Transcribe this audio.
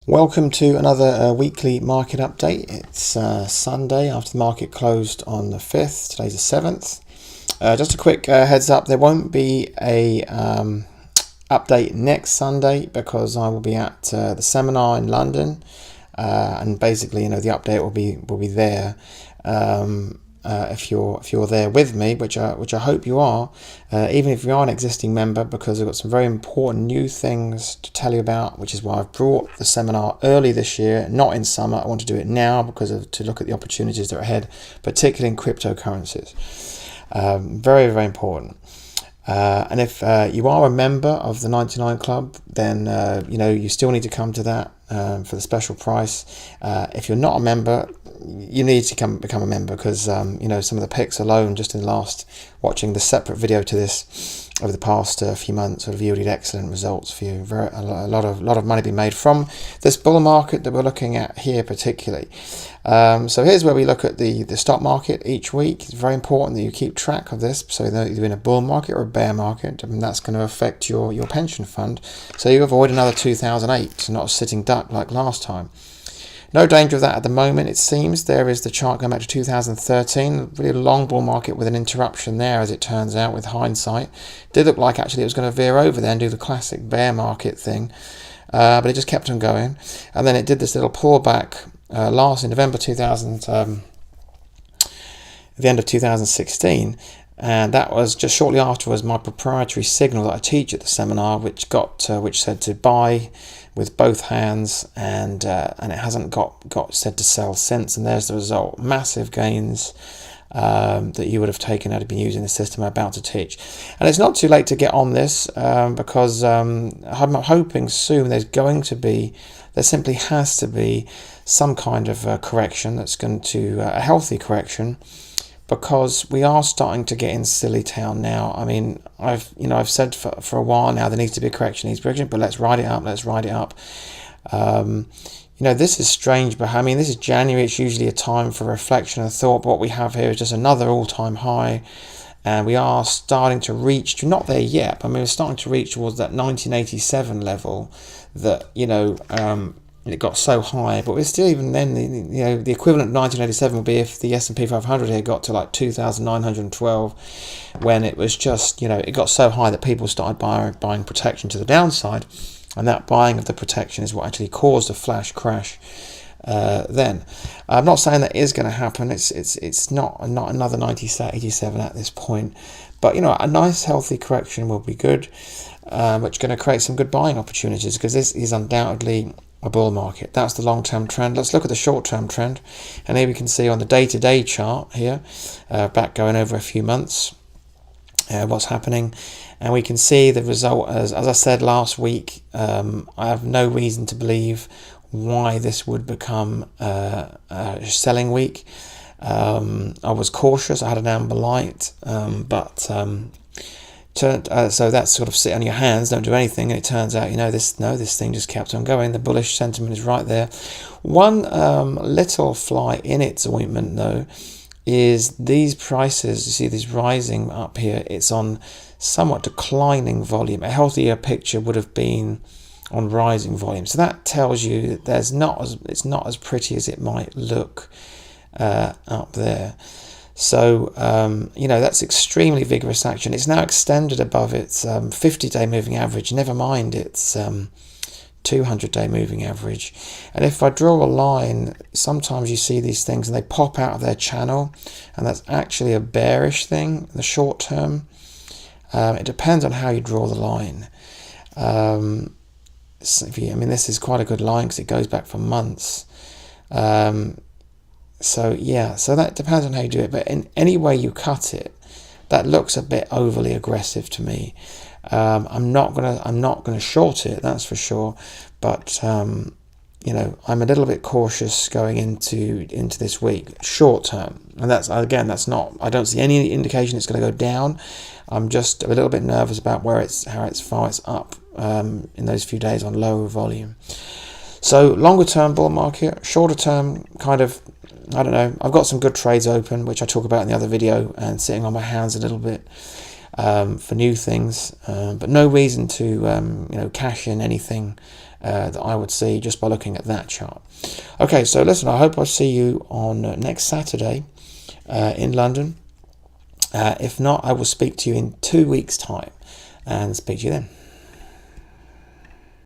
Welcome to another weekly market update. It's Sunday after the market closed on the 5th. Today's the 7th. Just a quick heads up, there won't be a update next Sunday because I will be at the seminar in London, and basically, the update will be there. If you're there with me, which I hope you are, even if you are an existing member, because I've got some very important new things to tell you about, which is why I've brought the seminar early this year, not in summer. I want to do it now to look at the opportunities that are ahead, particularly in cryptocurrencies. Very, very important. And if you are a member of the 99 Club, then you still need to come to that for the special price. If you're not a member, you need to become a member because some of the picks alone, just in the last, watching the separate video to this over the past few months, have yielded excellent results for you. A lot of money being made from this bull market that we're looking at here particularly. So here's where we look at the stock market each week. It's very important that you keep track of this, so that you're in a bull market or a bear market, and that's going to affect your pension fund, so you avoid another 2008, not a sitting duck like last time. No danger of that at the moment, it seems. There is the chart going back to 2013, really long bull market with an interruption there, as it turns out, with hindsight. Did look like actually it was going to veer over there and do the classic bear market thing, but it just kept on going. And then it did this little pullback last in November 2000, the end of 2016. And that was just shortly afterwards my proprietary signal that I teach at the seminar, which said to buy with both hands, and it hasn't got said to sell since. And there's the result: massive gains that you would have taken had you been using the system I'm about to teach. And it's not too late to get on this because I'm hoping soon there simply has to be some kind of correction that's going to a healthy correction. Because we are starting to get in silly town now. I mean, I've said for a while now there needs to be a correction, but let's ride it up. This is strange, but this is January. It's usually a time for reflection and thought. But what we have here is just another all-time high, and we are starting to reach. Not there yet. We're starting to reach towards that 1987 level that it got so high, but we're still, even then, the equivalent of 1987 would be if the S&P 500 here got to like 2,912, when it was just, it got so high that people started buying protection to the downside, and that buying of the protection is what actually caused a flash crash. Then I'm not saying that is going to happen. It's not another 1987 at this point, but a nice healthy correction will be good, which is going to create some good buying opportunities, because this is undoubtedly a bull market. That's the long-term trend. Let's look at the short-term trend, and here we can see on the day-to-day chart here, back going over a few months, what's happening, and we can see the result. As I said last week, I have no reason to believe why this would become a selling week. I was cautious. I had an amber light, so that's sort of sit on your hands, don't do anything, and it turns out this thing just kept on going. The bullish sentiment is right there. One little fly in its ointment though is these prices. You see these rising up here. It's on somewhat declining volume. A healthier picture would have been on rising volume. So that tells you that it's not as pretty as it might look up there. So, that's extremely vigorous action. It's now extended above its 50-day moving average, never mind its 200-day moving average. And if I draw a line, sometimes you see these things and they pop out of their channel, and that's actually a bearish thing in the short term. It depends on how you draw the line. This is quite a good line because it goes back for months. So that depends on how you do it, but in any way you cut it, that looks a bit overly aggressive to me. I'm not gonna short it, that's for sure, but I'm a little bit cautious going into this week, short term, and that's not. I don't see any indication it's going to go down. I'm just a little bit nervous about how far it's up in those few days on lower volume. So longer term bull market, shorter term kind of. I don't know. I've got some good trades open, which I talk about in the other video, and sitting on my hands a little bit for new things, but no reason to cash in anything that I would see just by looking at that chart. Okay, so listen, I hope I see you on next Saturday in London. If not, I will speak to you in 2 weeks' time and speak to you then.